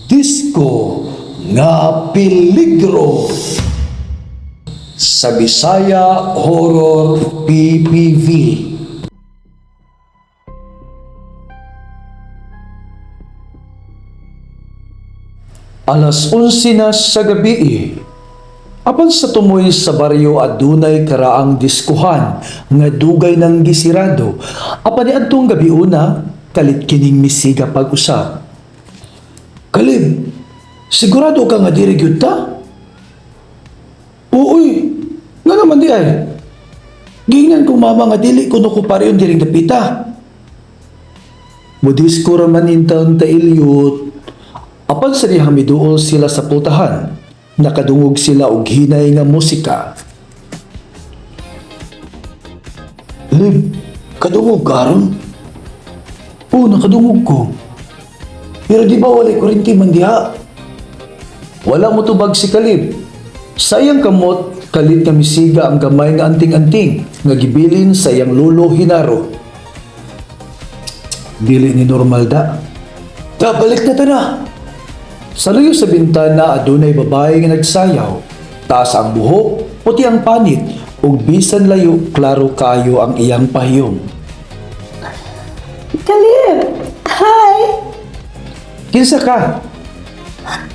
Disko nga peligro sa Bisaya Horror PPV. Alas 11 na sa gabi. Apan sa tumoy sa baryo adunay karaang diskuhan nga dugay ng gisirado. Apan niadtong gabi una kalit kining misiga pag-usap. Kalib, sigurado ka nga diri gyud ta? Uy, nga naman di ay. Gingnan kong mama nga dili ko ko pareyon diring dapita. Mudisko raman intaon ta Ilyot. Apan sa dihang miduol sila sa pultahan, nakadungog sila og hinay nga musika. Lib, kadungog karon? Oo, nakadungog ko. Pero di ba walay kurinti man diha? Wala mo tubag si Kalib. Sayang kamot, kalit nga misiga ang gamay nga anting-anting nga gibilin sa iyang lulo Hinaro. Dili ni normal da. Balik na ta na. Sa luyo sa bintana adunay babae nga nagsayaw. Taas ang buhok, puti ang panit, ug bisan layo klaro kayo ang iyang pahiyom. Kalib! Hi! Kinsa ka?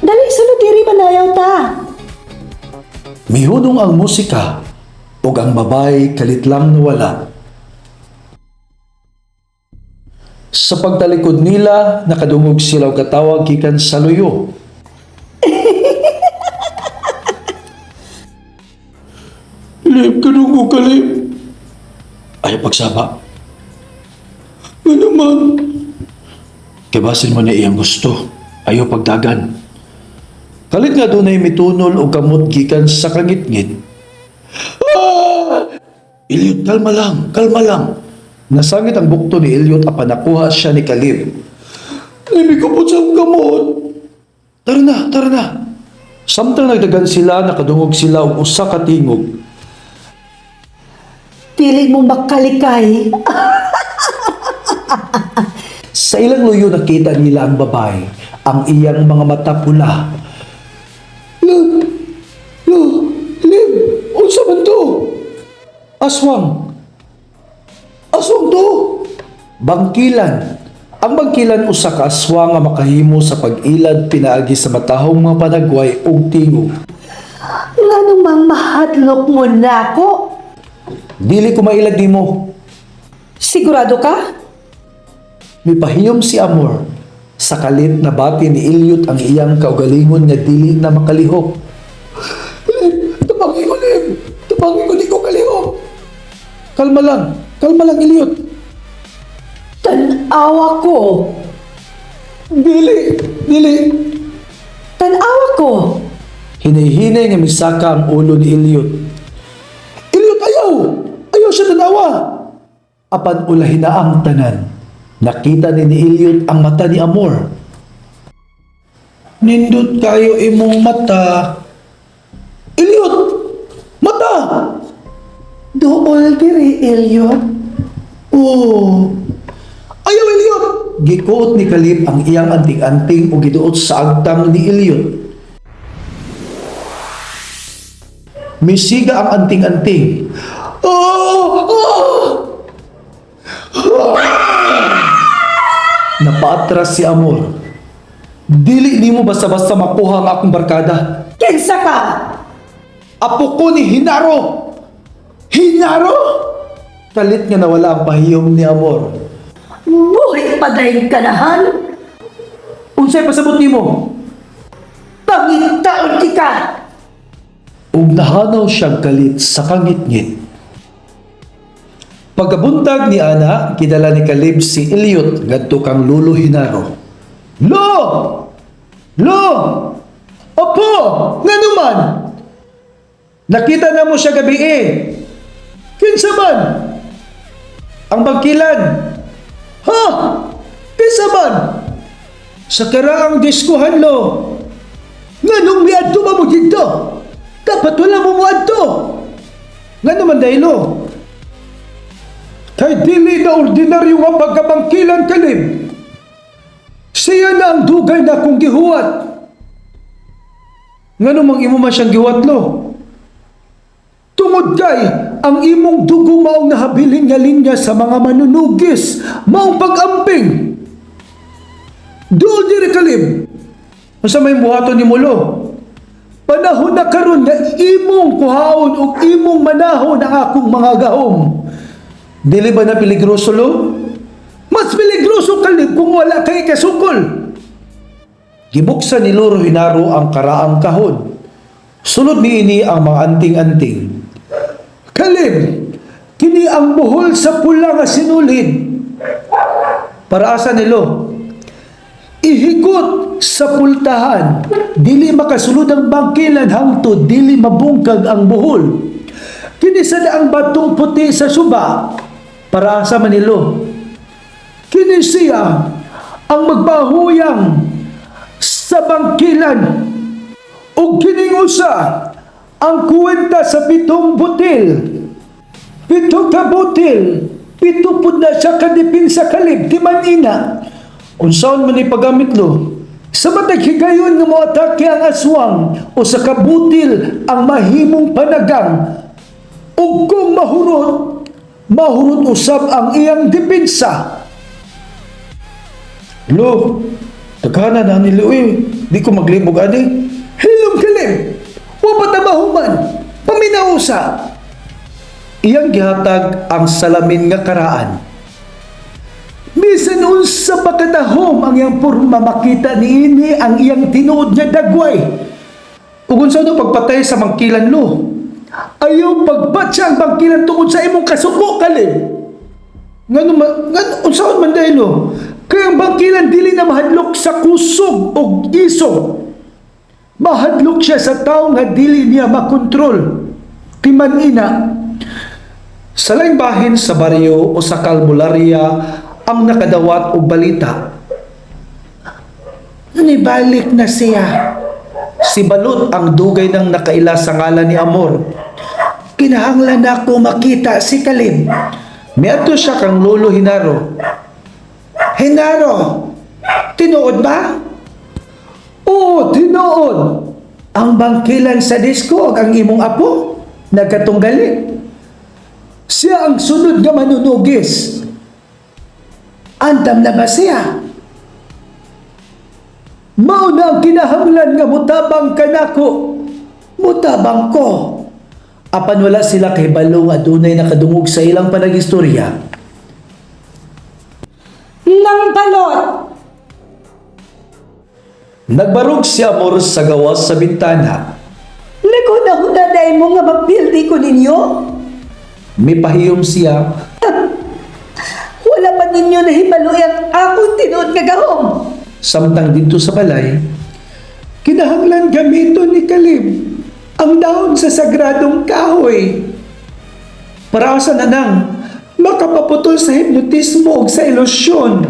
Dali sunod diri manayaw ta. Mihunong ang musika, ug ang babae kalit lang nawala. Sa pagtalikod nila, nakadungog sila og katawag gikan sa luyo. Lib, kadungog ka, Lib. Ayaw pagsaba. Ano man? Kibasin mo na iyang gusto. Ayaw pagdagan. Kalit nga doon ay mitunol o kamot gikan sa kangit-ngit. Ah! Ilyot, kalma lang, kalma lang. Nasangit ang bukto ni Ilyot at panakuha siya ni Kalib. Libi ko po siyang gamot. Tara na. Samtang nagdagan sila, nakadungog sila og usa ka tingog. Dili mo makalikay. Sa ilang luyo nakita nila ang babae, ang iyang mga mata pula. Lib, unsa man to? Aswang to. Bangkilan. Ang bangkilan usa ka aswang nga makahimo sa pag-ilad pinaagi sa matahong mga panagway ug tingog. Ngano mang mahadlok mo nako? Dili ko mailag nimo. Sigurado ka? Mipahiyom si Amor. Sa kalit na bati ni Ilyot ang iyang kaugalingon nga dili na makalihok. Lib, tabangin ko di ko kalihok. Kalma lang Ilyot. Tanawa ko. Dili. Tanawa ko. Hinay-hinay nga misaka ang ulo ni Ilyot. Ilyot, ayaw siya tanawa. Apan ulahin na ang tanan. Nakita ni Ilyot ang mata ni Amor. Nindot kayo imong mata. Ilyot! Mata! Dool diri Ilyot. Oh! Ayaw Ilyot! Gikuot ni Kalib ang iyang anting-anting o giduot sa agtang ni Ilyot. Misiga ang anting-anting. Napaatras si Amor. Dili nimo basta-basta makuha ang akong barkada. Kinsa ka? Apo ko ni Hinaro! Kalit nga nawala ang pahiyom ni Amor. Buhi pa dahil kanahan. Unsay pasabot nimo? Pangitaon ka. Ug nahanaw siyang kalit sa kangit-ngit. Pagkabuntag ni Ana, kidala ni Kalib si Ilyot ngadto kang lulo Hinaro. Lo! Opo! Nganuman? Nakita na mo siya gabi eh. Kinsa man? Ang bangkilan. Ha? Kinsa man? Sa karaang diskuhan lo. Nganong miadto ba mo dito? Dapat wala mo muadto. Nganuman dahil lo. Kay dili na ordinaryo nga pagkabangkilan Kalib. Siya na ang dugay na akong gihuwat. Ngano mang imo man siyang gihuwat lo? Tungod kay ang imong dugo maong nahabilin nga linya sa mga manunugis, maong pag-amping. Doon diri kalib. Unsa may buhaton ni Mulo? Panahon na karon nga imong kuhaon ug imong manahon ang akong mga gahom. Dili ba na peligroso lo? Mas peligroso kalib kung wala kay kasukol. Gibuksan ni Loro Hinaro ang karaang kahon. Sulod niini ang mga anting-anting. Kalib, kini ang buhol sa pula nga sinulid. Para asa nilo? Ihigot sa pultahan, dili makasulod ang bangkilan hangtod, dili mabungkag ang buhol. Kini sada ang batong puti sa suba. Para asa manilo? Kini siya ang magbahuyang sa bangkilan. O kining usa ang kuwenta sa 7 butil. 7 ka butil, 7 pud na siya kadipinsa kalib, timan ina. Unsaon man ipagamit lo? Sa matag higayon nga moatake ang aswang o sa kabutil ang mahimong panagang. Ug kung mahurot usab ang iyang dipinsa. Lo, taghanan na ni Louie, di ko maglibog ani. Hilom kalib, wapatabahuman, paminausa. Iyang gihatag ang salamin nga karaan. Bisan unsa pa katahom ang iyang porma, makita niini ang iyang tinuod nga dagway. Ug unsa no pagpatay sa mangkilan lo? Ayaw pagbatsa ang bangkilan tungod sa imong kasuko kalib. Ngano unsaon man dahil lo? Kaya ang bangkilan dili na mahadlok sa kusog o isog. Mahadlok siya sa tao nga dili niya makontrol. Timan ina. Sa laing bahin sa baryo o sa kalbularya ang nakadawat og balita. Nibalik na siya. Si Balot ang dugay ng nakaila sa ngalan ni Amor. Kinahanglan ako makita si Kalib. Miadto siya kang Lolo Hinaro. Hinaro, tinuod ba? Oo, tinuod. Ang bangkilan sa disko ug ang imong apo nagkatunggali. Siya ang sunod nga manunugis. Andam na ba siya? Mao na ang kinahanglan nga mutabang kanako. Mutabang ko. Apan wala sila kay balo nga dunay nakadungog sa ilang panagistorya. Nang balot! Nagbarog si Amor sa gawas sa bintana. Naguna-una dahil mo nga magpildi ko ninyo? May pahiyom siya. Wala pa ninyo nahibalo ang akong tinuod nga gahom. Samtang dito sa balay, kinahanglan gamiton ni Kalib ang dahon sa sagradong kahoy. Para sa nanang, makapaputol sa hipnotismo o sa ilusyon.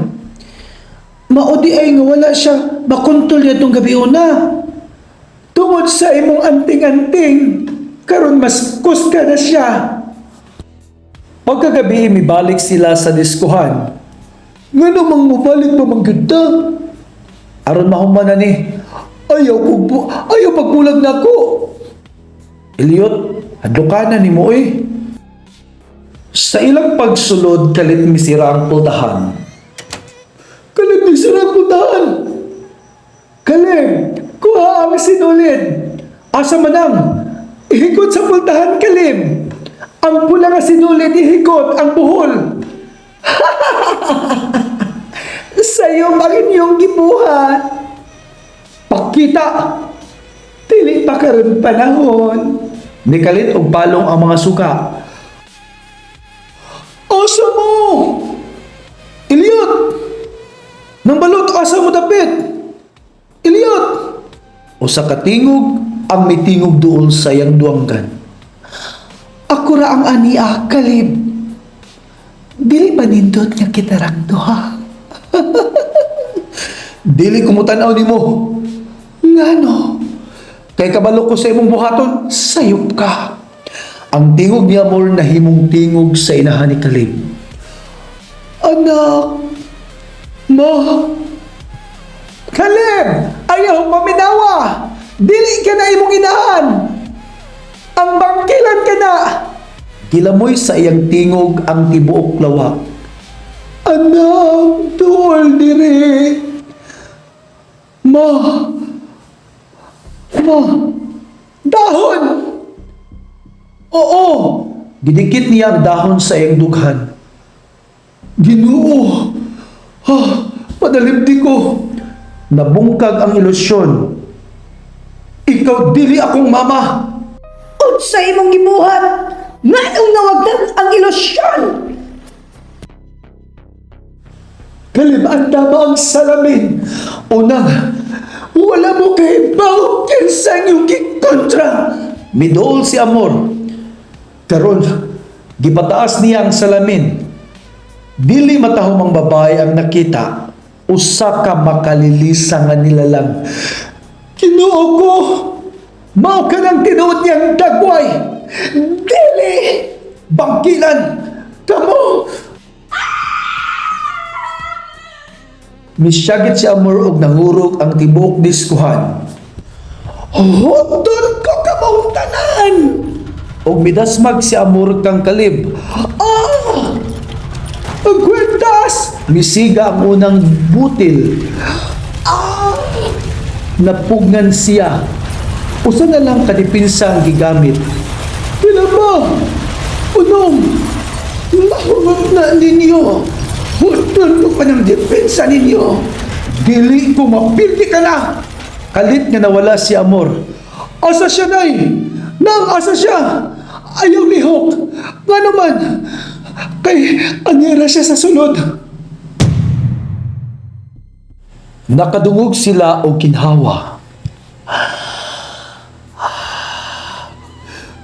Maudi ay nga wala siya makontol niya itong gabi una. Tungod sa imong anting-anting, karon mas kuska na siya. Pagkagabi, mibalik sila sa diskuhan. Nga namang mabalik pa mangganda. Aron mahuman na ni, ayaw pagbulag na ako. Eliot, adlukanan ni mo eh. Sa ilang pagsulod, kalit misira ang pultahan. Kalit misira ang pultahan! Kalit, kuha ang sinulid. Asa manang, ihikot sa pultahan, Kalim. Ang pula nga sinulid, ihikot ang buhol. Sa'yo ang inyong gibuhat. Pakita, tili pa karon panahon. Nikalit og palong ang mga suka. Asa mo? Eliot! Nang balot, asa mo dapit? Eliot! O sa katingog, ang may tingog doon sa iyang duwanggan. Ako ra ang ania, Kalib. Dili ba nindot nga kitarang duha? Dili kumutanaw ni mo. Ngano? Kay kabalo ko sa imong buhaton, sayop ka. Ang tingog ni Amor na himong tingog sa inahan ni Kalib. Anak, ma, Kaleb, ayaw maminawa. Dili ka na imong inahan. Ang bangkilan ka na. Gilamoy sa iyang tingog ang tibuok lawak. Anak, tuol dire. Ma. Dahon. Oo! Didikit niya ang dahon sa iyang dughan. Ginoo. Padalipdi ko. Nabungkag ang ilusyon. Ikaw dili akong mama! Unsa imong gibuhat? Nganong nawagdan ang ilusyon? Kalibanda mo ang salamin. Unang, wala mo kay bago kinsa yung gikontra. Midool si Amor. Karon, gipataas niya ang salamin. Dili matahong ang babae ang nakita. Usa ka makalilisa nga nilalang. Ginoo ko. Mao ka ng tinuod niyang dagway. Dili. Bangkilan! Kamo. Misyagit si Amor og nangurog ang tibuok diskuhan. Hotdor ko kamong tanan. Og midasmag si Amor kang Kalib. Ang kwentas. Misiga ang unang butil. Napugnan siya. Usa na lang kadipinsa ang gigamit. Kila ba? Unong. Mahurot na ninyo. Hotdor ko pa ng depensa ninyo. Dili ko mapildi ka na! Kalit nga nawala si Amor. Asa siya, Nay? Nang asa siya? Ayaw lihok. Nga naman, kay anyera siya sa sunod. Nakadungog sila o kinhawa.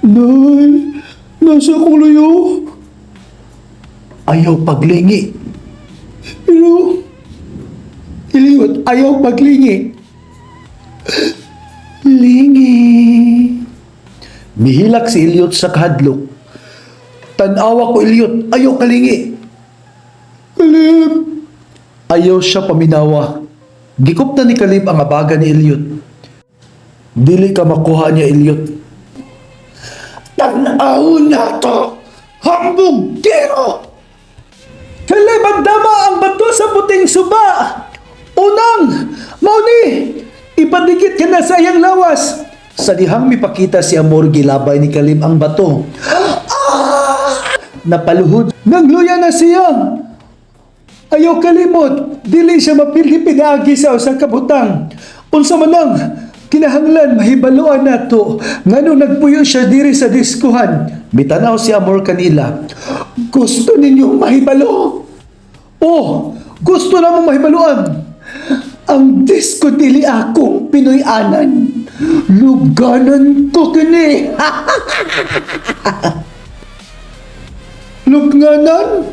Nay, nasa kong luyo. Ayaw paglingi. Pero, Iliot, ayaw paglingi. Lingi. Mihilak si Eliot sa kahadlok. Tanawa ko Eliot, ayaw kalingi. Kalib. Ayaw siya paminawa. Gikop na ni Kalib ang abaga ni Eliot. Dili ka makuha niya Eliot. Tanaw na to. Hambog gero. Kalib, ang dama ang bato sa puting suba. Unang, mauni, ipadikit ka na sa iyang lawas. Sa dihang mipakita si Amor gilabay ni Kalib ang bato. Napaluhod. Nangluya na siya. Ayaw kalimot, dili siya mapildi pinaagi sa usang kabutang. Unsa man lang, kinahanglan mahibaluan nato. Ngano nagpuyo siya diri sa diskuhan. Mitanaw si Amor kanila. Gusto ninyong mahibalo? Oh, gusto na mong mahibaluan. Ang disko dili akong Pinoy-anan. Luganan ko kini. Lugnanan?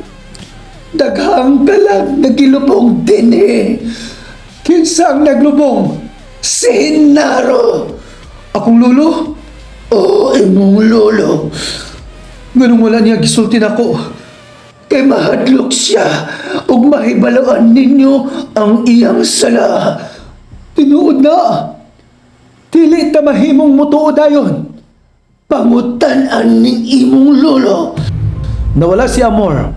Daghang kalag nagilubong din eh. Kinsa ang naglubong? Si Hinaro. Akong lolo? Oo, imong lolo. Ganun wala niya gisultin ako. Kay mahadlok siya ug mahibalaan ninyo ang iyang sala. Tinuod na. Dili ta mahimong mutuod dayon. Pangutan-an ning imong lolo. Nawala si Amor.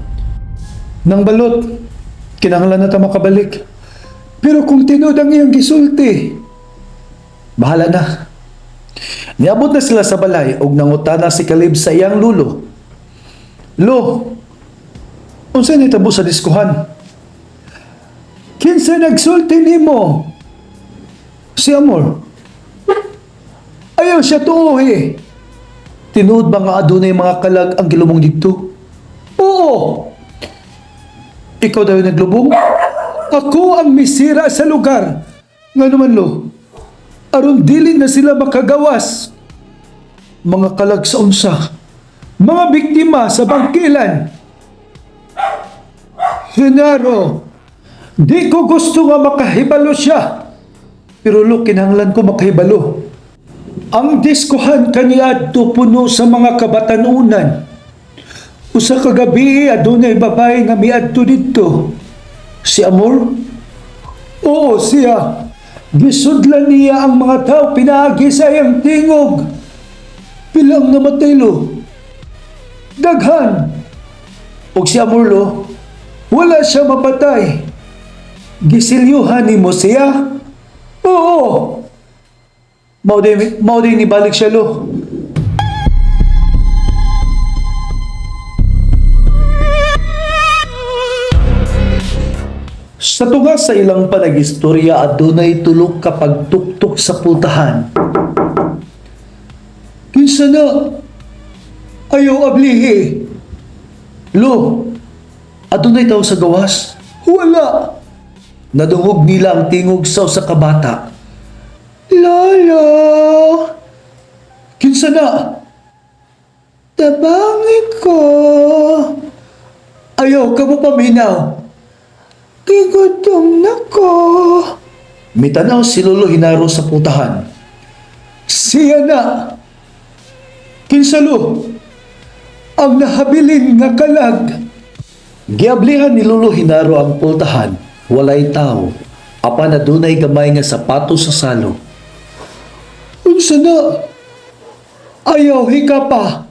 Nang balot, kinahanglan na ta makabalik. Pero kung tinuod ang iyang gisulti, Bahala na. Niabot na sila sa balay ug nangutana si Kalib sa iyang lulo. Lo, unsa ni tabo sa diskuhan? kinsa nagsulti nimo? Si Amor. Ayaw siya tuohi. Tinuod ba nga adunay mga kalag ang gilubong dito? Oo, Ikaw daw yung naglubong? ako ang misira sa lugar. Nga naman lo, aron dili na sila makagawas. Mga kalag sa unsa? Mga biktima sa bangkilan. Hinaro, di ko gusto nga makahibalo siya. Pero lo, kinahanglan ko makahibalo. Ang diskuhan kaniadto puno sa mga kabatanunan. Usa ka gabi adunay babae nga miadto didto. Si Amor? Oo, siya. Gisudlan niya ang mga tao pinaagi sa iyang tingog. Pilang namatay lo. Daghan. Og si Amorlo, wala siya mapatay. Gisilyuhan ni mo siya? Oo. Mauday ni balik siya lo. Sa tunga sa ilang panagistorya adunay tulok kapag tuktok sa pultahan. Kinsa na? Ayaw ablihi. Lo, adunay tao sa gawas? Wala. Nadungog nila ang tingog sa usa ka bata. Lolo! Kinsa na? Tabangin ko. Ayaw ka mo paminaw. Kigutom na ko. Mitanaw si Lolo Hinaro sa putahan. Siya na. Kinsalo. Ang nahabilin nga kalag. Giablihan ni Lolo Hinaro ang pultahan. Walay tao. Apa na dunay gamay nga sapatos sa salo. Unsa na? Ayaw hika pa.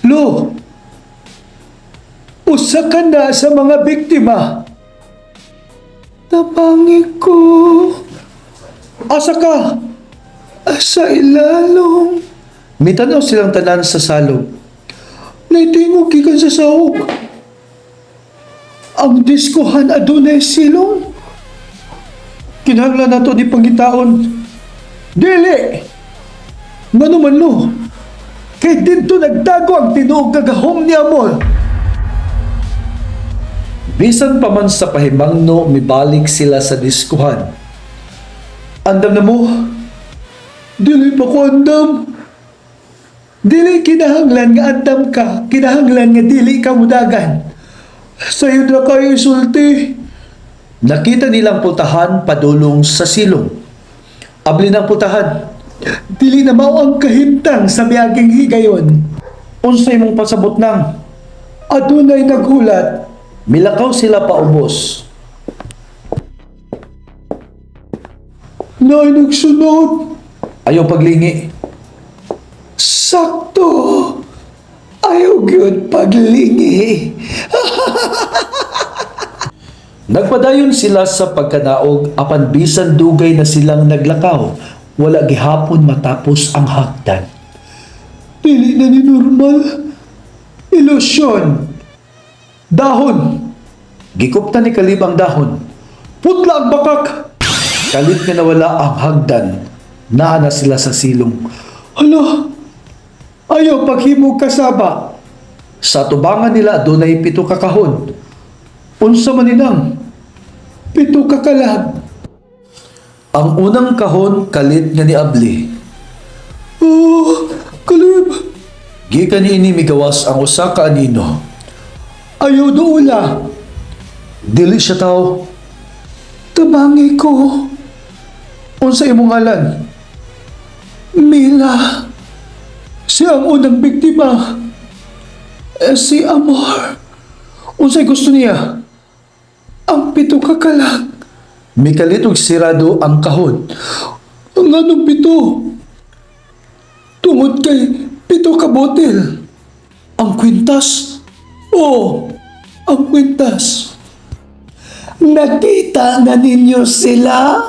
Lo, usa ka na sa mga biktima. Tabangi ko. Asa ka? Sa ilalong. Mitanaw silang tanan sa salog. Naitingog gikan sa sahog. Ang diskuhan adunay silong. Kinahanglan nato di pangitaon. Dili! Ngano man lo? Kay dito nagtago ang tinuog kagahom ni Amor. Bisan pa man sa pahimangno, mibalik sila sa diskuhan. Andam na mo? Dili pa ko andam. Dili kinahanglan nga andam ka. Kinahanglan nga dili ka mudagan. Sa'yo na kayo isulti. Nakita nilang putahan padulong sa silong. Abli ng putahan. Dili na mao ang kahimtang sa miyaging higayon. Unsay mong pasabot nang? Adunay naghulat. Milakaw sila paubos. Nay nagsunod. Ayaw paglingi. Sakto. Ayaw gyud paglingi. Nagpadayon sila sa pagkanaog apan bisan dugay na silang naglakaw. Wala gihapon matapos ang hagdan. Dili na ni normal. Ilusyon. Dahon. Gikupta ni Kalib ang dahon. Putla ang bakak. Kalit nga nawala ang hagdan. Naa na sila sa silong. Hala, ayaw paghimog kasaba. Sa tubangan nila dunay 7 ka kahon. Unsa man ninang? 7 ka kalag. Ang unang kahon kalit nga ni Abli. Oh, Kalib. Gikan niini migawas ang usa ka anino. Ayaw doula. Dili siya tao. Tabangi ko. Unsa imong ngalan? Mila. Siya ang unang biktima. Si Amor. Unsay gusto niya? Ang 7 ka kalag. Mikalit og sirado ang kahon. Ang anong 7? Tungod kay 7 ka botel. Ang kwintas? Oo, ang kwintas. Nakita na ninyo sila?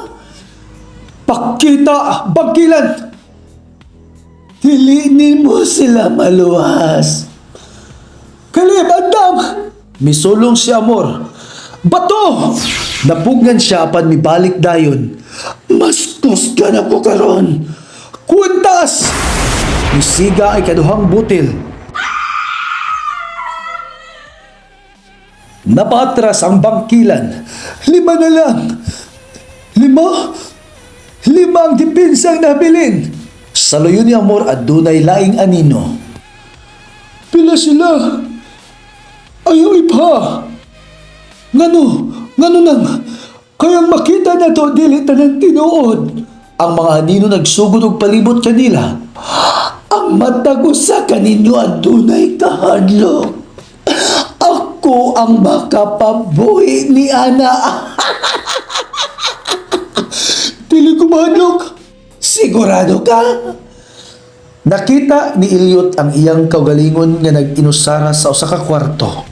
Pakita, bagilan! Hilinin mo sila maluwas. Kalib, andam! Misulong si Amor. Bato! Napugnan siya apan mibalik dayon. Mastos ka na po karon. Kuntas! Isiga ay kaduhang butil. Napatras ang bangkilan. 5 na lang. 5? 5 ang dipinsang nabilin. Sa luyo ni Amor at dunay laing anino. Pila sila? Ayaw ipa. Ngano nang, kayang makita na to dili tanang tinuod. Ang mga anino nagsugod og palibot kanila. Ang matag usa kaninyo adunay kahadlok. Ako ang makapabuhi ni Ana. Manok, sigurado ka? Nakita ni Elliot ang iyang kaugalingon nga nag-inusara sa usa ka kwarto.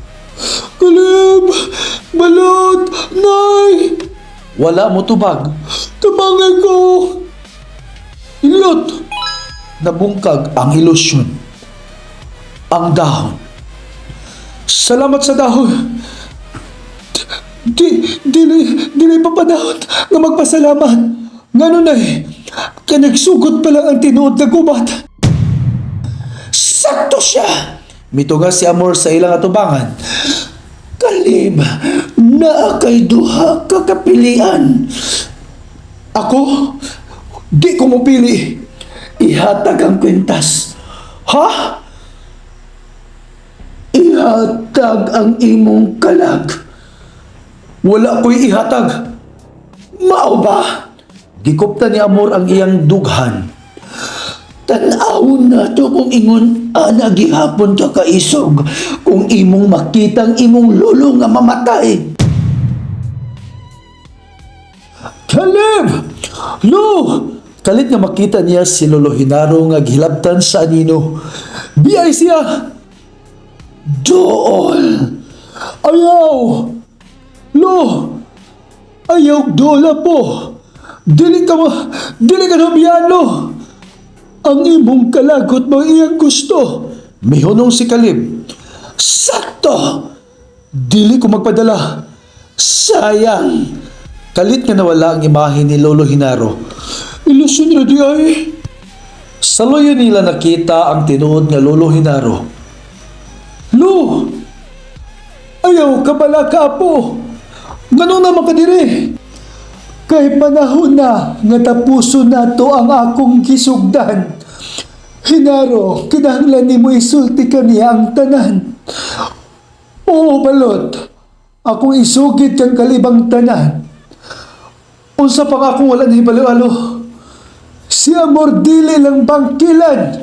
Kalib! Balot! Nay! Wala mo tubag. Tabangay ko! Elliot! Nabungkag ang ilusyon. Ang dahon. Salamat sa dahon. Dili pa panahon nga magpasalamat. Ngano na kanagsugot pa lang ang tinuod na gubat. Sakto siya! Mituga si Amor sa ilang atubangan. Kalib, naa kay duha ka kapilian. Ako? Di ko mapili. Ihatag ang kwintas. Ha? Ihatag ang imong kalag. Wala ko'y ihatag. Mao ba? Gikupta ni Amor ang iyang dughan. Tan-awon na to kung ingon ana gihapon ka kaisog kung imong makitang imong lolo nga mamatay. Kalib! Lo! Kalit nga makita niya si Lolo Hinaro nga gihilabtan sa anino. Biyay siya! Dool! Ayaw! Lo! Ayaw dola po! Dili ka na biyano! Ang imong kalagot mo iyang gusto. Mihunong si Kalib. Sakto! Dili ko magpadala. Sayang! Kalit nga nawala ang imahe ni Lolo Hinaro. Ilusyon na di ay. Sa loyo nila nakita ang tinuod nga Lolo Hinaro. Lo! Ayaw ka pala kapo! Ganun naman ka diri! Kay panahon na nga tapuso na to ang akong kisugdan. Hinaro, kinahanglan ni mo isulti ka niya ang tanan. Oo, balot. Akong isugid kang kalibang tanan. Unsa pang akong wala na hibalo-alo. Si Amor dili lang bangkilan.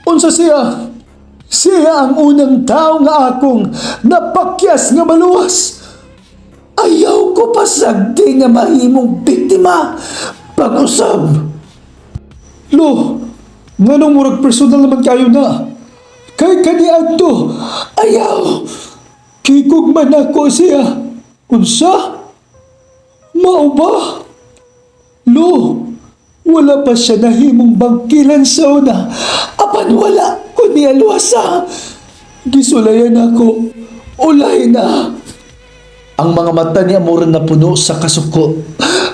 Unsa siya? Siya ang unang tao nga akong napakyas nga maluwas. Ayaw ko pasagdi nga mahimong biktima. Pag-usab. Lo, nganong murag personal naman kayo na? Kay kaniad to. Ayaw. Kikog man ako siya. Unsa? Mao ba? Lo, wala pa siya nahimong bangkilan sa una. Apan wala ko niya luwasa. Gisulayan ako. Ulay na. Ang mga mata ni Amor na puno sa kasuko.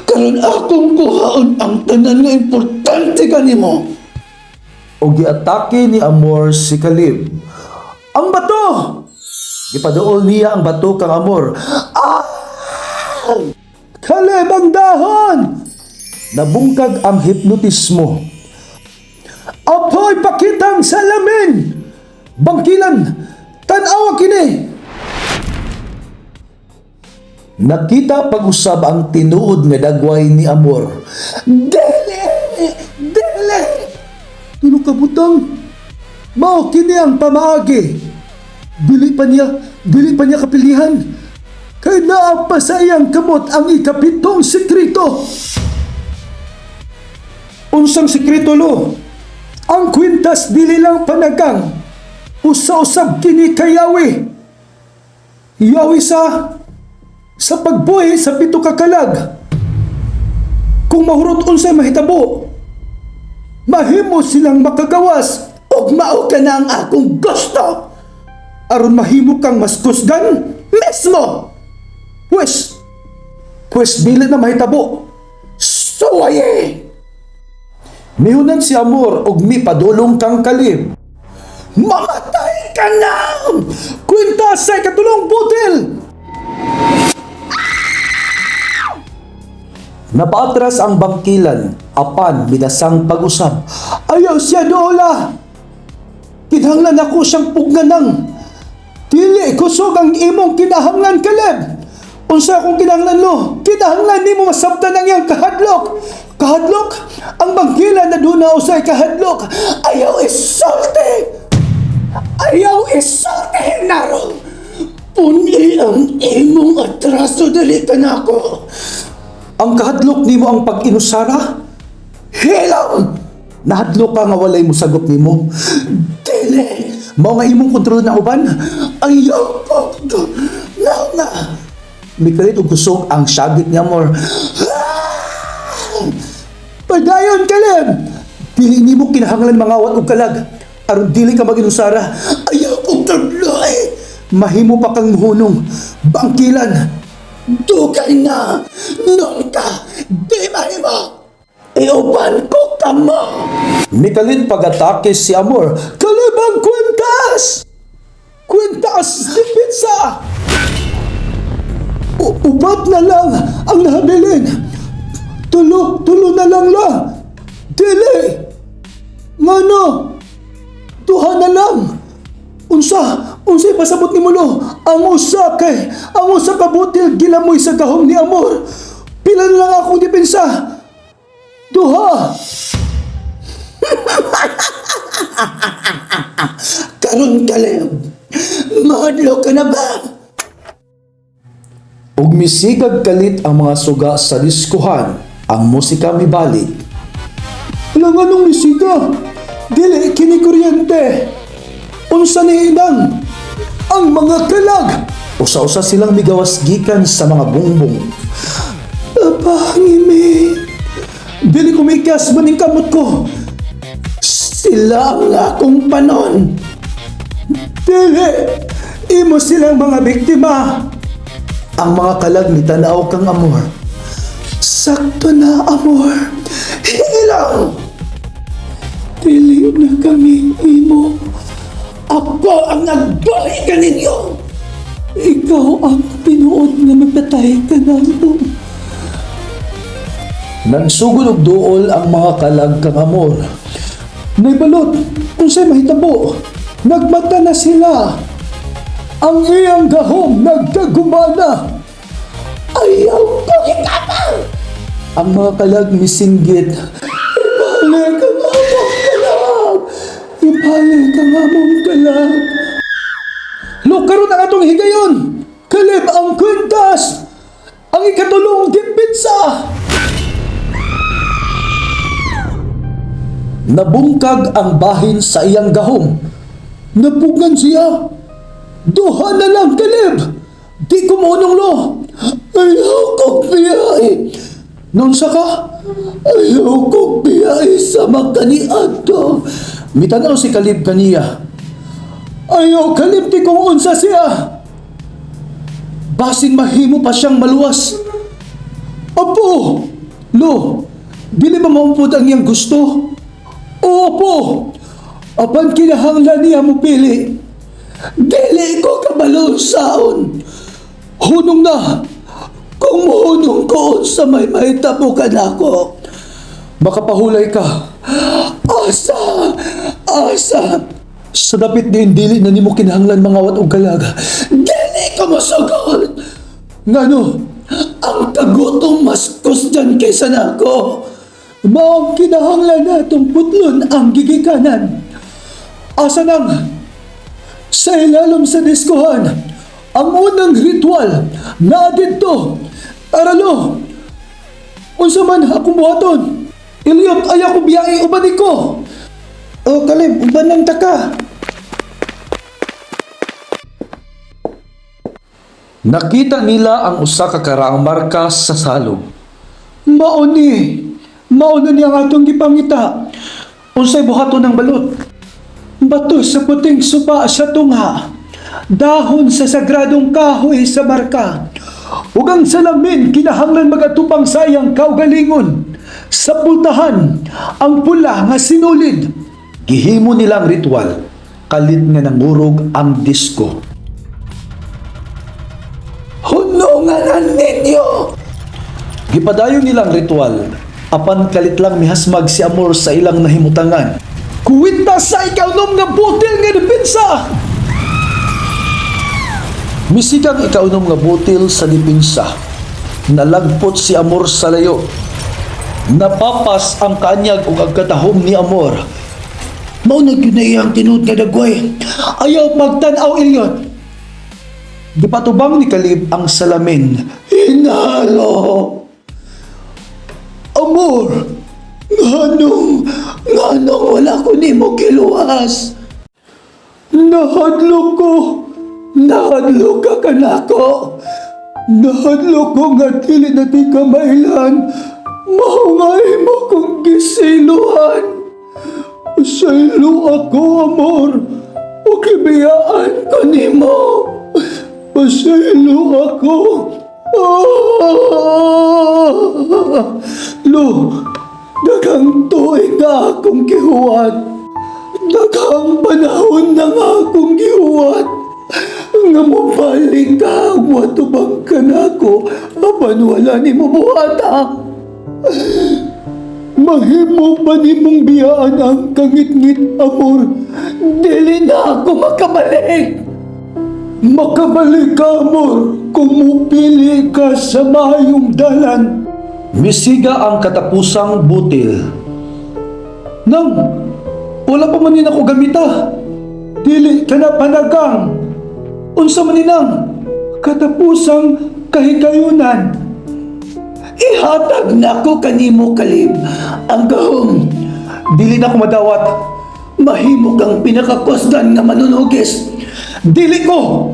Karon akong kuhaon ang tanan nga importante kanimo. O giatake ni Amor si Kalib. Ang bato! Gipaduol niya ang bato kang Amor. Ah! Kalib ang dahon! Nabungkag ang hipnotismo. Apoy pakitang salamin! Bangkilan! Tanawa kini! Nakita pag-usab ang tinuod nga dagway ni Amor. Dele! Dele! Tulo ka butang. Mao kini ang pamaagi. Dili pa niya kapilihan. Kay naa pa sa iyang kamot ang ikapitong sekreto. Unsang sekreto lo? Ang kwintas dili lang panagang. Usa-usab kini kay Yawi. Yawi sa pagbuhi sa pito ka kalag. Kung mahurot unsay mahitabo, mahimo silang makagawas. Og mao ka na ang akong gusto. Aron mahimo kang mas kusgan mismo. Pues dili na mahitabo. Suwaye! Mihunan si Amor og mipadulong kang Kalib. Mamatay ka na! Kwintas sa katulong butil! Napaatras ang bangkilan, apan binasang pag-usab. Ayaw siya doola! Kinahanglan ako siyang pugganang. Dili kusog ang imong kinahanglan, Kalib. Unsa akong kinahanglan lo? Kinahanglan nimo masabtan ang iyang kahadlok. Kahadlok? Ang bangkilan na doon na usay kahadlok. Ayaw isulti! Ayaw isulti, Hinaro! Puni ang imong atraso dali ka na ako. Ang kahadlok nimo ang pag-inusara? Hello! Nahadlo ka nga walay mo sagot nimo. Dili! Mao nga imong kontrol na uban? Ayaw ko! Nga! Mikalit og kusog ang syagit niya more. Padayon Kaleb! Dili nimo kinahanglan mangawat og kalag. Aron dili ka maginusara. Ayaw ko tabloy! Mahimo pa kang muhunong. Bangkilan! Dugay na! Nung ka! Di mahimo! Iuban ko ka mo! Mikalit pag-atake si Amor. Kaleb ang kwintas! Kwintas ni Pizza! Ubat na lang ang nahabilin. Tulo na lang la. Dili. Ngano? Duha na lang. Unsay pasabot ni Mulo? Ang usa ka butil gilamoy sa gahom ni Amor. Pila na lang akong depensa? Duha. Karon Kaleb, mahadlo ka na ba? Ug misigag kalit ang mga suga sa diskuhan, ang musika mibalik. Alam anong misika? Dili kini kuryente. Unsa ni inang? Ang mga kalag. Usa-usa silang migawas gikan sa mga bungbong. Apahangimi. Dili ko mikas maning kamot ko. Sila ang akong panon. Dili. Imo silang mga biktima. Ang mga kalag ni tanaw kang Amor. Sakto na, Amor. Hilaw! Dili na kami, imo. Ako ang nagbalik ka ninyo. Ikaw ang tinuod na mapatay ka na ito. Nagsugod og duol ang mga kalag kang Amor. Naibalot, kung sa'y mahitabo. Nagmata na sila. Ang iyang gahom nagkagumana. Ayaw ko ikapang! Ang mga kalag misinggit. Ibalik ang among kalag! Ibalik ang among kalag! Karon ang atong higayon! Kaleb ang kwintas! Ang ikatulong dipitsa! Nabungkag ang bahin sa iyang gahom. Napugan siya. Duha na lang, Kaleb! Di ko maunong lo! Ayaw kong biyay! Nunsa ka? Ayaw kong biyay sa magkaniadto! Mitanaw si Kaleb kaniya. Ayaw, Kaleb, di kong unsa siya! Basin mahimo pa siyang maluwas. Apo! Lo, dili ba maumpod ang iyang gusto? Opo! Apan kinahanglan niya mo pili. Dili ko kabalunsaon. Hunong na. Kung hunong ko sa may mahitabo ka na ako. Makapahulay ka. Asa. Sa dapit din dili na nimo kinahanglan mangawat og kalaga. Dili ko masugot. Ngano? Ang tagutom mas kusdan kaysa nako. Maong kinahanglan natong putlon ang gigikanan. Asa nang? Sa ilalom sa diskuhan, ang unang ritual na dito. Aralo, unsa man akong buhaton. Ilyot ay ako biyai uban ko. O Kaleb, uban ng taka. Nakita nila ang usa ka karaang marka sa salog. Mauna niya ang atong gipangita. Unsay buhaton ng balot? Bato sa puting suba sa tunga, dahon sa sagradong kahoy sa marka, ug ang salamin kinahanglan magatubang sayang kaugalingon, sa pultahan ang pula nga sinulid. Gihimo nilang ritual, kalit nga nangurog ang disko. Hunonganan ninyo! Gipadayon nilang ritual, apan kalit lang mihasmag si Amor sa ilang nahimutangan. Kuwintas sa ikaunom nga butil nga depensa! Misigang ikaunom nga butil sa depensa. Nalagpot si Amor sa layo. Napapas ang kanyag ug ang katahom ni Amor. Maunag yun na iyang tinuod nga dagway. Ayaw magtanaw Ilyot. Gipatubang ni Kaleb ang salamin. Hinalo! Amor! Nga nimo giluwas. Nahadlok ko. Nahadlok ka kanako. Nahadlok ko nga dili na di ka mailan. Mahungay mo kong gisiluhan. Pasaylo ako, amor. O kibiyaan ka nimo. Pasaylo ako. Lo, daghang tuig na akong gihuwat. Daghang panahon na nga akong gihuwat. Nga mabalik ka, watubang ka na ako. Apan wala ni mo buhata. Mahimo ba ni mong biyaan ang kangit-ngit, amor? Dili na ako makabalik. Makabalik ka, amor, kung mupili ka sa mayong dalan. Misiga ang katapusang butil. Nang, wala pa man ako gamita. Dili ka na panagang. Unsa man ninang, katapusang kahigayunan. Ihatag na ko kanimo, Kalib, ang gahom. Dili na ko madawat. Mahimo kang pinakakusgan nga manunugis. Dili ko!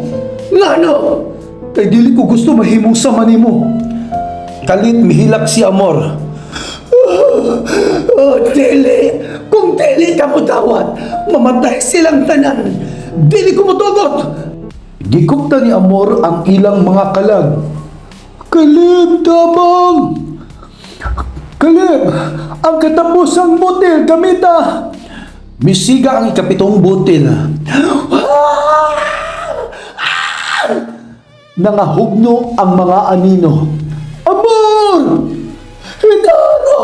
Ngano? Kay dili ko gusto mahimong sama nimo. Kalit mihilak si Amor. Dili! Kung dili ka mo dawat, mamatay silang tanan. Dili ko mo tugot! Gikupta ni Amor ang ilang mga kalag. Kalib, damang! Kalib, ang katapusang butil, gamita! Misiga ang ikapitong butil. Nangahugno ang mga anino. Amor! Hinaro!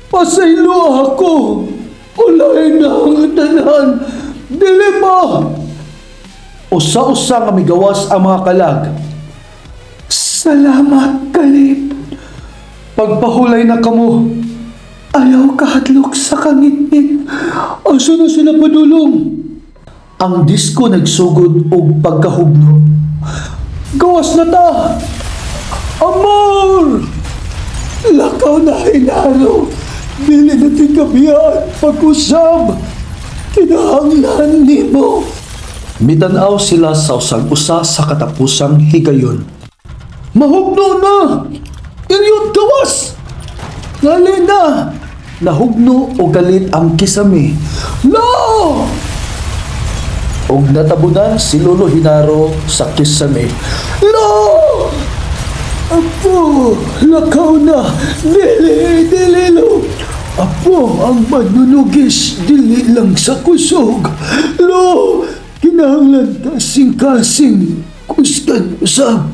Pasaylo ako! Ulay na ang tanan! Dili ba? Usa-usa nga migawas ang mga kalag. Salamat, Kalib. Pagpahulay na kamo, ayaw kahadlok sa kangit-ngit. Asa na sila padulong? Ang disko nagsugod og pagkahugno. Gawas na ta! Amor! Lakaw na hinaro. Dili na tingkabiyaan pag-usab. Kinahanglan nimo. Mitanaw sila sa usag-usa sa katapusang higayon. Mahugno na! Ilyod gawas! Gali na! Nahugno o galit ang kisame. No! Og natabunan si Lolo Hinaro sa kisame. No! Apo, lakaw na! Dili, dili lo! Apo, ang manunugis, dili lang sa kusog. Lo! Kinahanglan kasing-kasing kusgan usab.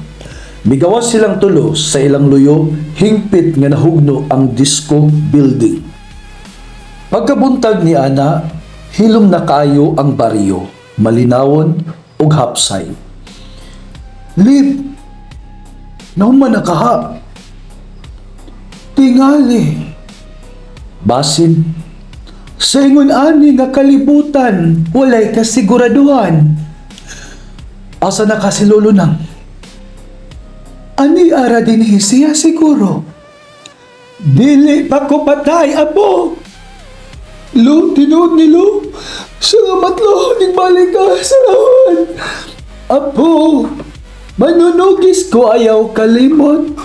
Migawas silang tulo sa ilang luyo, hingpit nga nahugno ang disco building. Pagkabuntag ni Ana, hilom na kayo ang baryo, malinawon ug hapsay. Lib, nauman na kaha. Tingali. Basin, Sa ingon ani nga kalibutan, walay kasiguraduhan. asa na ka si Lolo nang? Ani ara din siya siguro. Dili pa ko patay, abo. Lo, tinuod ni Lo. Salamat Lo, ning balik ka sa lawan. Apo, manunugis ko ayaw kalimot.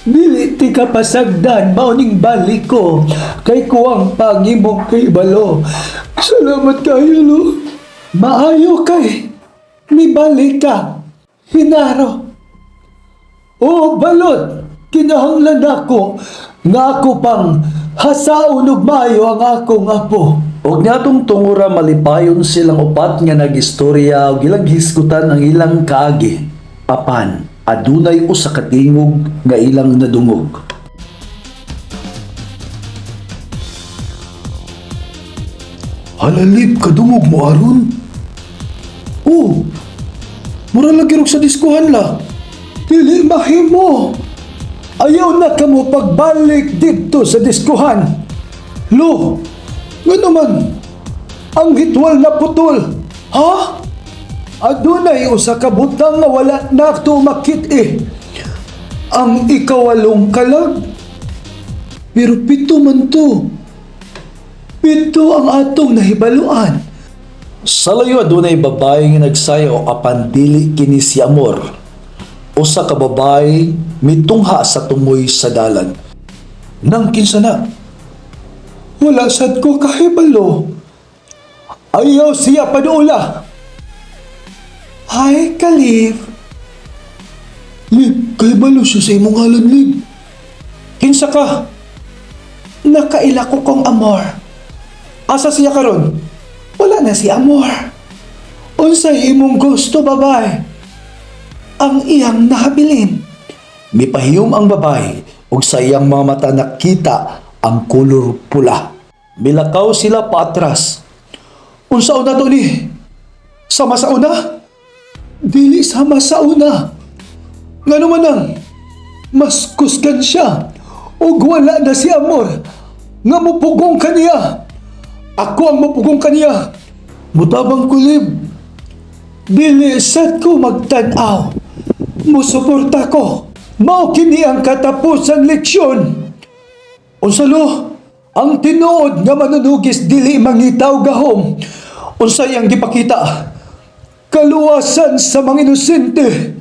Dili ti ka pasagdan, mauning balik ko. Kay kuwang pangimong kay balo. Salamat kayo, Lo. Maayo kay. Ni balik ka. Hinaro. O balot, kinahanglan ako nga ako pang hasaon ug maayo ang akong apo. Og ngatong tungura malipayon silang upat nga nagistorya og ilang hisgutan ang ilang kaagi. Apan, adunay usa ka tingog nga ilang nadungog. Halalip, kadungog mo aron? Oh, mura lagi rog sa diskuhan la. Dili mahimo. Ayaw na kamo pagbalik dito sa diskuhan. Lo, nga naman, ang hitwal na putol. Ha? Adunay usa ka butang nga wala na tumakit eh. Ang ikawalong kalag. Pero pito man to. Pito ang atong nahibaluan. Sa layo adunay babae nga nagsayaw apan dili kini si Amor. Usa ka babae mitungha sa tumoy sa dalan. Nang kinsa na? Wala sad ko kahibalo. Ayaw siya paduula. Hi, Kalif. Lib, kahibalo siya sa imong ngalan, Lib. Kinsa ka? Nakaila ko kong Amor. Asa siya karon? Wala na si Amor. Unsay imong gusto, babae? Ang iyang nahabilin. Mipahiyom ang babae ug sa iyang mga mata nakita ang kulor pula. Milakaw sila paatras. Unsaon na to ni? Sama sa una? Dili sama sa una. Nga naman ang mas kusgan siya ug wala na si Amor nga mupugong kaniya. Ako ang mupugong kaniya. Mutabang kulib. Dili sad ko magtan-aw. Musuporta ko. Mao kini ang katapusang leksyon. Unsalo, ang tinuod nga manunugis dili mangitaw gahom. Unsay ang gipakita? Kaluwasan sa mga inosente.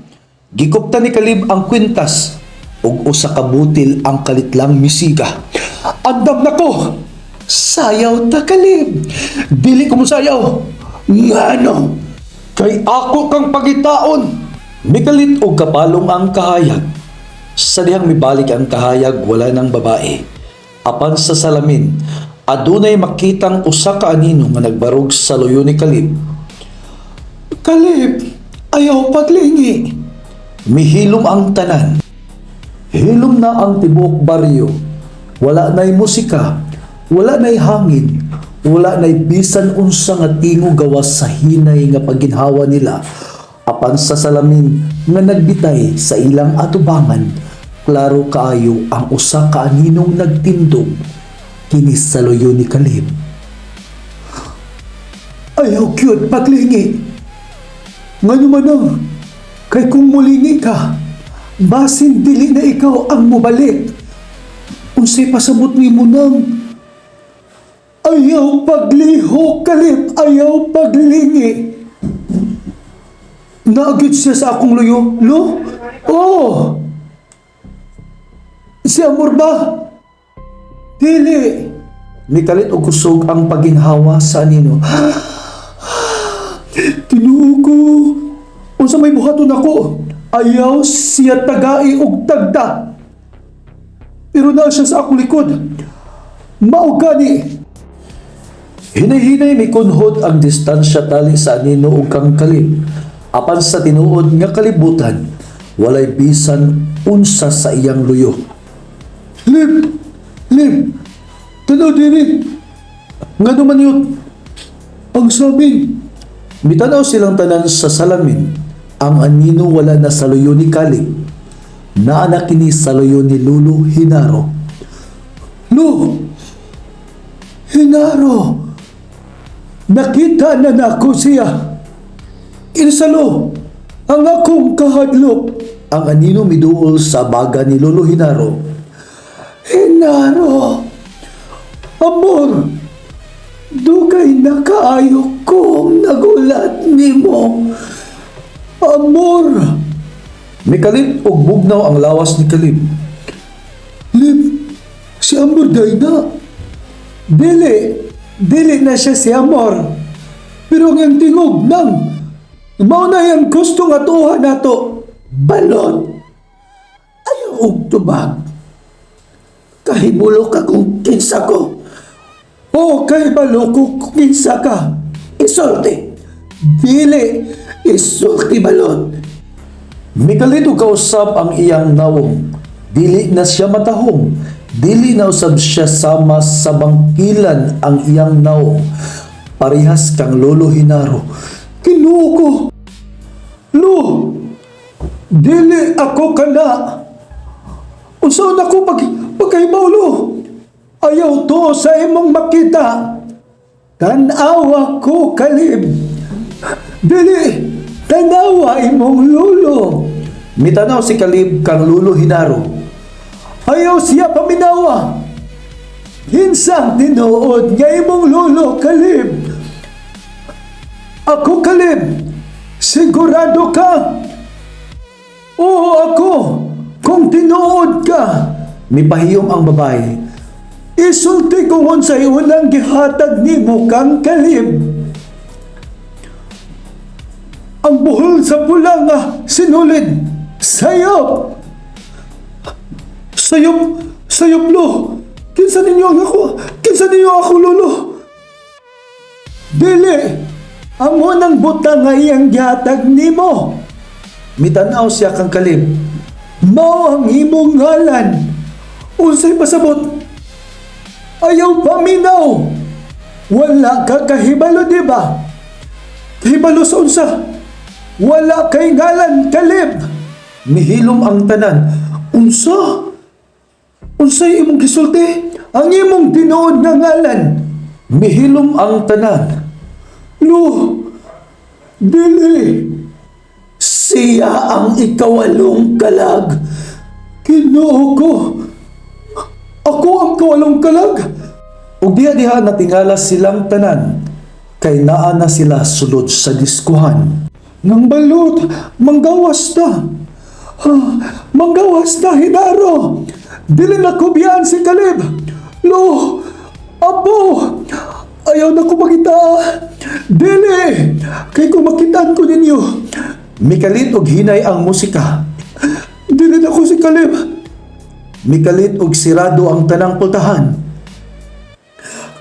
Gikupta ni Kalib ang kwintas ug usa ka butil ang kalitlang misiga. Andam na ko. Sayaw ta, Kalib. Dili ko mo sayaw. Ngano? Kay ako kang pagitaon. Mikalit og kapalong ang kahayag. Sa dihang mibalik ang kahayag wala ng babae. Apan sa salamin, adunay makitang usa ka anino nga nagbarog sa luyo ni Kalib. Kalib, ayaw paglingi. Mihilom ang tanan. Hilom na ang tibuok baryo. Wala na'y musika, wala na'y hangin, wala na'y bisan unsa nga tingo gawas sa hinay nga paginhawa nila. Apan sa salamin nga nagbitay sa ilang atubangan, klaro kaayo ang usa ka aninong nagtindog kini sa luyo ni Kalib. Ayaw cute paglingi. Ngano man ang, kay kung mulingi ka, basin dili na ikaw ang mubalik. Unsay pasabot ni mo nang, ayaw pagliho, Kalib, ayaw paglingi. Naagit siya sa akong luyo, lo? Oo. Si Amor ba? Dili. Mikalit og kusog ang paginhawa sa anino. Tinuo ko. Unsa may buhaton ako? Ayaw siya tagai og tagda. Pero na siya sa akong likod. Mao gani. Hinay-hinay may kunhod ang distansya tali sa anino ug kang Kalib. Apan sa tinuod nga kalibutan, walay bisan unsa sa iyang luyo. Lib! Lib! Tanaw diri! Nga naman yun, Ang sabi, mitanaw silang tanan sa salamin. Ang anino wala na sa luyo ni Kalib. Naanak kini sa luyo ni Lulu Hinaro. Lo! Hinaro! Nakita na nako siya. Insalo! Ang akong kahadlok. Ang anino miduol sa baga ni Lulu Hinaro. Hinaro! Amor! Dugay na kaayo kong nagulat nimo. Amor! Mikalip og bugnaw ang lawas ni Kalib. Lib, si Amor day na. Dili na siya si Amor. Pero ang tingog nang, mao na yung gusto nga tuha nato. Balot. Ayaw og tubag. Kahibulo ka kung kinsa ko. O kahibalo ko kung kinsa ka. Isulti. Dili. Isulti balot. Mikalit og kausap ang iyang nawong. Dili na siya matahong. Dili na usab siya sama sa bangkilan ang iyang nawong. Parehas kang Lolo Hinaro. Kinuo ko. Lo, dili ako kana. Unsaon ako pagkaibaw, lo? Ayaw to sa imong makita. Tanawa ko, Kalib. Dili, tanawa imong lulo. Mitanaw si Kalib kang Lolo Hinaro. Ayaw siya paminawa. Hinsang tinuod nga imong lolo, Kalib. Ako, Kalib, sigurado ka? Oo, ako. Kung tinuod ka, mipahiyom ang babae. Isulti ko unsay unang gihatag nimo kang Kalib. Ang buhol sa pula nga sinulid. Sayop! Sayop lo! Kinsa ninyo ako, lolo? Dili! Ang unang butang nga iyang gihatag nimo. Mitanaw siya kang Kalib. Mao ang imong ngalan. Unsay pasabot? Ayaw paminaw. Wala ka kahibalo, di ba? Kahibalo sa unsa? Wala kay ngalan, Kalib. Mihilom ang tanan. Unsa? Unsay imong gisulti? Ang imong tinuod nga ngalan. Mihilom ang tanan. Lo, dili. Siya ang ikawalong kalag. Ginoo ko. Ako ang kawalong kalag. Ug diha natingala silang tanan. Kay naa na sila sulod sa diskuhan. Nang balot, manggawas ta. Manggawas ta, Hinaro. Dili na kubyan si Kalib. Lo, apo, ayaw na ko makita. Dili, kay kung makitaan ko ninyo. Mikalit og hinay ang musika. Dili na ko si Kalib. Mikalit og sirado ang tanang pultahan.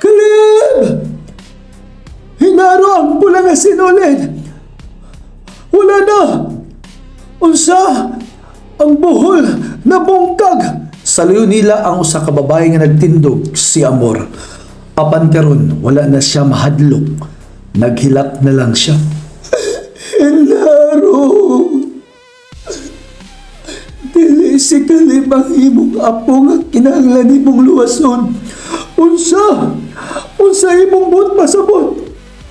Kalib! Hinaro ang pula nga sinulid. Wala na! Unsa? Ang buhol na bungkag! Saluyo nila ang usa ka babae nga nagtindog, si Amor. Apan karon wala na siya mahadlok. Naghilak na lang siya. Hinaro! Dili si Kalib ang imong apo nga kinahanglan imong luwason. Unsa? Unsa imong buot pasabot?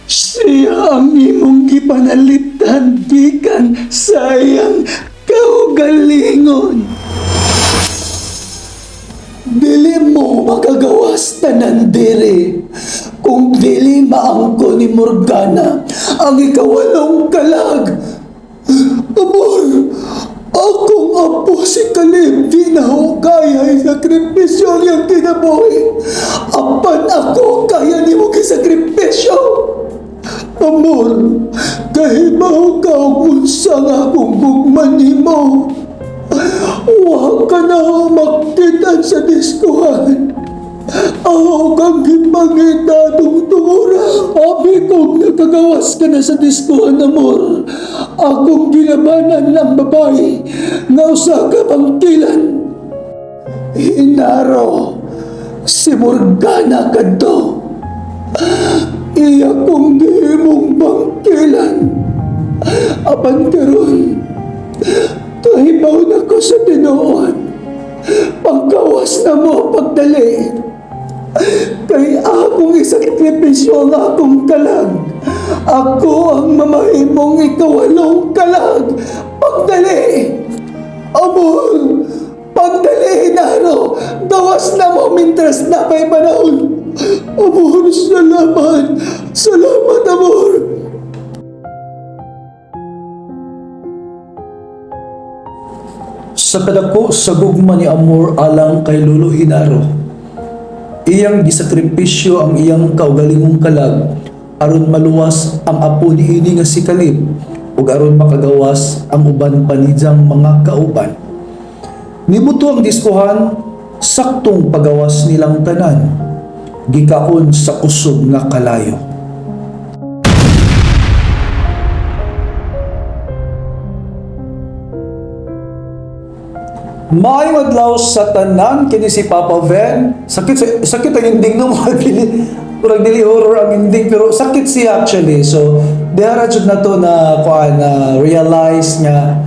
Siya ang imong gipanalitan gikan sayang kaugalingon. Dili mo makagawas tanan diri kung dili maangko ni Morgana ang ikawalong kalag. Amor, akong apo si Kalib di na ho kaya isakripisyo niyang kinabuhi. Apan ako kaya ni mo kisakripisyo. Amor, kahibaw ka kung saan akong gugman nimo. Huwag ka na makitan sa diskuhan. Ako kang gipangita tungtura. Abi kong nakagawas ka na sa diskuhan, Amor. Akong ginabanan ng babae nga usa ka pangkilan. Hinaro, si Morgana kadto. Iya kong gihimong bangkilan. Apan karon, kahibaw na ko sa tinuod. Pagkawas na mo pagdali. Kay akong isakripisyo ang akong kalag. Ako ang mamahimong ikawalong kalag. Pagdali! Amor! Pagdali, Hinaro! Gawas na mo mintras na may panahon. Amor, salamat! Salamat, Amor! Sa kadako sa gugma ni Amor alang kay Lolo Hinaro, iyang gisakripisyo ang iyang kaugalingong kalag aron maluwas ang apo ni ini nga si Kalib ug aron makagawas ang uban panidyang mga kauban. Nibuto ang diskuhan, saktong pagawas nilang tanan, gikaon sa kusog nga kalayo. May madlaw sa tanan kini si Papa Ven. Sakit ang ending no, murag dili horror ang ending pero sakit siya actually. So dihara jud na to na realize nga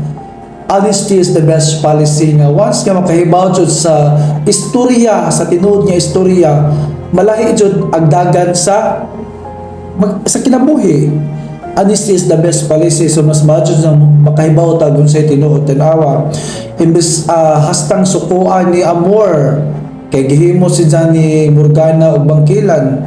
honesty is the best policy nga once nga makahibaw jud sa istorya, sa tinuod nga istorya, malahi jud agdagan sa kinabuhi. Honesty is the best policy, so mas majud na makahibaw ta kung sa tinuod tanawa. Imbes hastang sukuan ni Amor kay gihimo si Johnny Morgana og bangkilan.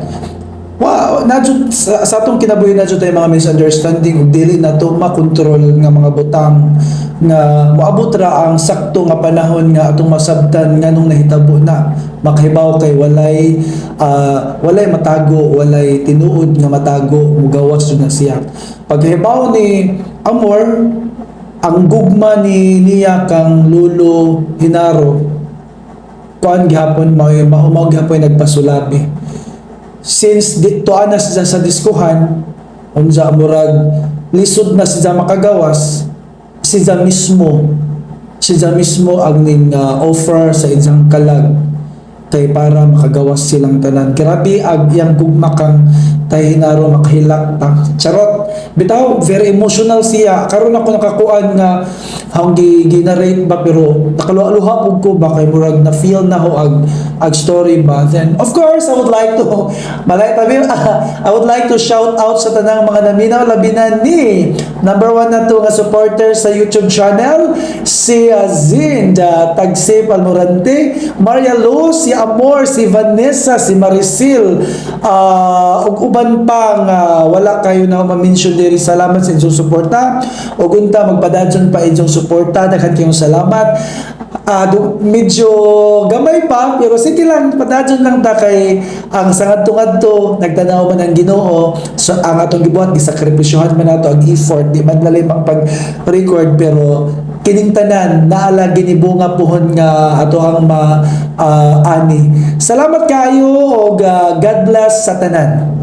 Wow, najud sa atong kinabuhi na jud tay mga misunderstanding ug dili na to makontrol nga mga butang nga moabot ra ang sakto nga panahon nga atong masabtan nganong nahitabo na makahibaw kay walay matago, walay tinuod nga matago, mugawas jud na siya. Paghibaw ni Amor, ang gugma ni niya kang Lulo Hinaro, kuan gihapon mao gihapon nagpasulabi. Since tuan na siya sa diskuhan, unsa murag lisod na siya makagawas, siya mismo ang ning offer sa isang kalag kay para makagawas silang tanan. Grabe ag yang gugma kang tay Hinaro makahilak ta. Charot. Bitaw very emotional siya. Karon ako nakakuan nga hang ginarrate ba pero nakaluha pug ko ba kay murag na feel na ho ag story ba. Then of course I would like to I would like to shout out sa tanang mga naminaw labinan ni number 1 na to nga supporter sa YouTube channel, si Zin Tagsip Almorante, Maria Luz, si Amor, si Vanessa, si Maricel, ug uban pa nga wala kayo na ma-mention diri. Salamat sa inyong suporta. Ug unta magpadadyon pa inyong suporta. Daghan kayong salamat. Medyo gamay pa pero sige lang, padadyon lang ta kay ang sangadto-ngadto nagtanaw man ang Ginoo, so ang atong gibuhat gisakripisyohan man nato ang effort, di man lalay pag-record pero kining tanan naala ginibunga puhon nga ato ang ani. Salamat kayo og God bless sa tanan.